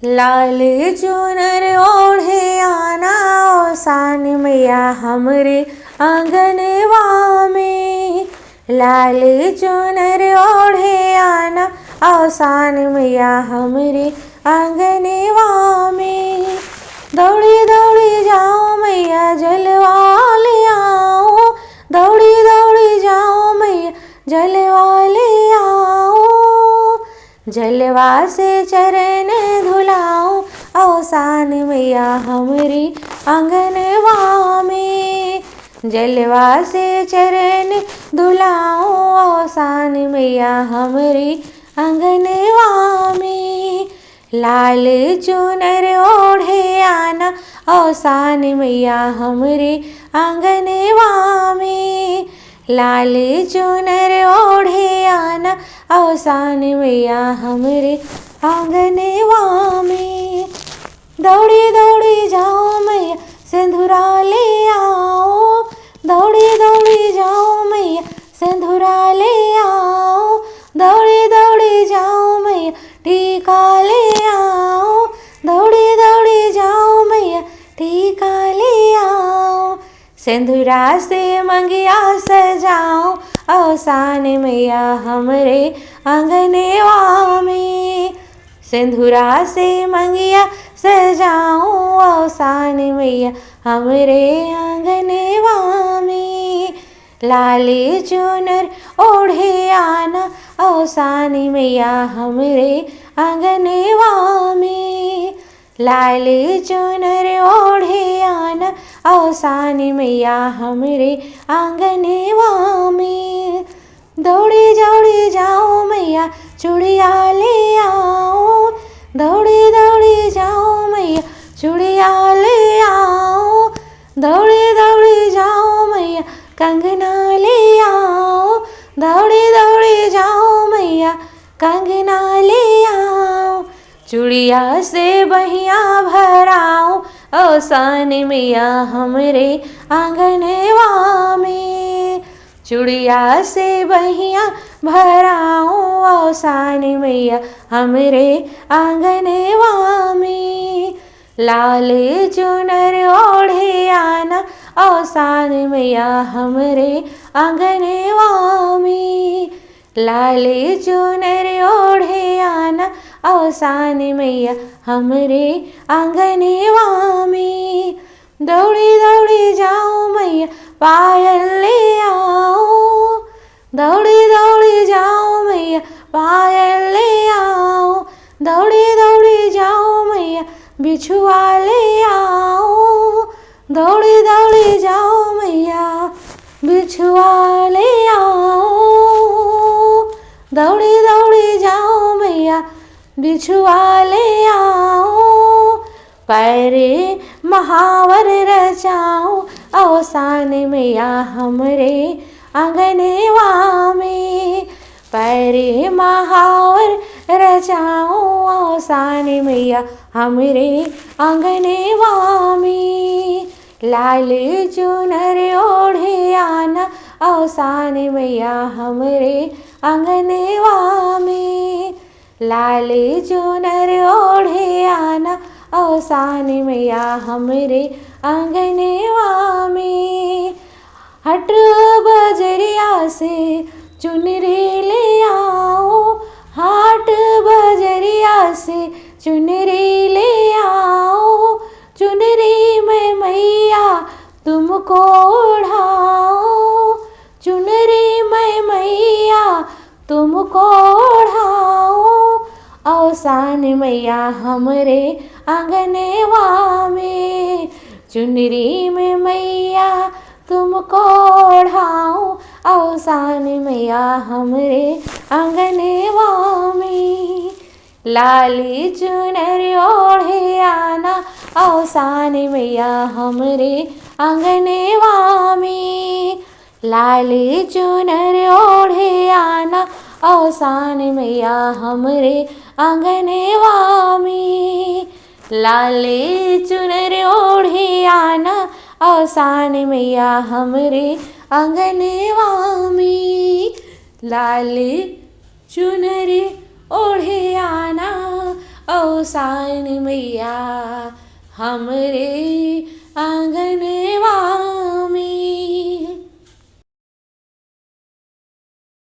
लाल चुनर ओढ़े आना औसान मैया हमरे आंगनवा में। लाल चुनर ओढ़े आना औसान मैया हमरे आंगनवा में। दौड़ी दौड़ी जाओ मैया जलवा ले आओ, दौड़ी दौड़ी जाओ मैया जलवा ले आओ। जलवा से चरण धुलाओ औसान मैया हमरे आंगनवा में। जलवा से चरण धुलाओ औसान मैया हमरे आंगनवा में। लाल चुनर ओढ़े आना औसान मैया हमरे आंगनवा में। लाल चुनर ओढ़े आना औसान मैया हमरे आंगनवा में। दौड़ी दौड़ी जाओ मैया सिंदूरा ले आओ, दौड़ी दौड़ी जाओ मैया सिंदूरा ले आओ। दौड़ी दौड़ी जाओ मैया टीका ले आओ, दौड़ी दौड़ी जाओ मैया टीका ले आओ। सिंदूरा से मंगिया सजाओ औसान मैया हमरे आंगनवा में। सिंदूरा से मंगिया सजाओ औसान मैया हमरे आंगनवा में। लाल चुनर ओढ़े आना औसान मैया हमरे आंगनवा में। लाल चुनर ओढ़े आना औसान मैया हमरे आंगनवा में। दौड़ी दौड़ी जाओ मैया चूड़िया ले आओ, दौड़ी दौड़ी जाओ मैया चूड़िया ले आओ। दौड़ी दौड़ी जाओ मैया कंगना ले आओ, दौड़ी दौड़ी जाओ मैया कंगना ले आओ। चूड़िया से बहिया भराओ औसान मैया हमरे आंगनवा में। चूड़िया से बहिया भराओ औसान मैया हमरे आंगनवा में। लाल चुनर ओढ़े आना औसान मैया हमरे आंगनवा में। लाल चुनर ओढ़े आना औसान मैया हमरे आंगनवा में। दौड़ी दौड़ी जाओ मैया पायल ले आओ, दौड़ी दौड़ी जाओ मैया पायल ले आओ। दौड़ी दौड़ी जाओ मैया बिछुआ ले आओ, दौड़ी दौड़ी जाओ मैया बिछुआ ले आओ। दौड़ी दौड़ी जाओ मैया बिछुआ ले आओ। पैरे महावर रचाओ औसान मैया हमरे आंगनवा में। पैरे महावर रचाओ औसान मैया हमरे आंगनवा में। लाल चुनर ओढ़े आना औसान मैया हमरे आंगनवा में। लाल चुनर ओढ़े आना औसान मैया हमरे आंगनवा में। हट बजरिया से चुनरी ले आओ, हाट बजरिया से चुनरी ले आओ। चुनरी में मैया तुमको ओढ़ाओ, चुनरी में मैया तुमको ओढ़ाओ। औसान मैया हमरे आंगनवा में। चुनरी में मैया तुमको ओढ़ाओ औसान मैया हमरे आंगनवा में। लाली चुनर ओढ़े आना औसान मैया हमरे आंगनवा में। लाली चुनर ओढ़े आना औसान मैया हमरे आंगनवा में। लाली चुनर ओढ़े आना औसान मैया हमरे आंगनवा में। लाली चुनर ओढ़े आना अवसान मैया हमरे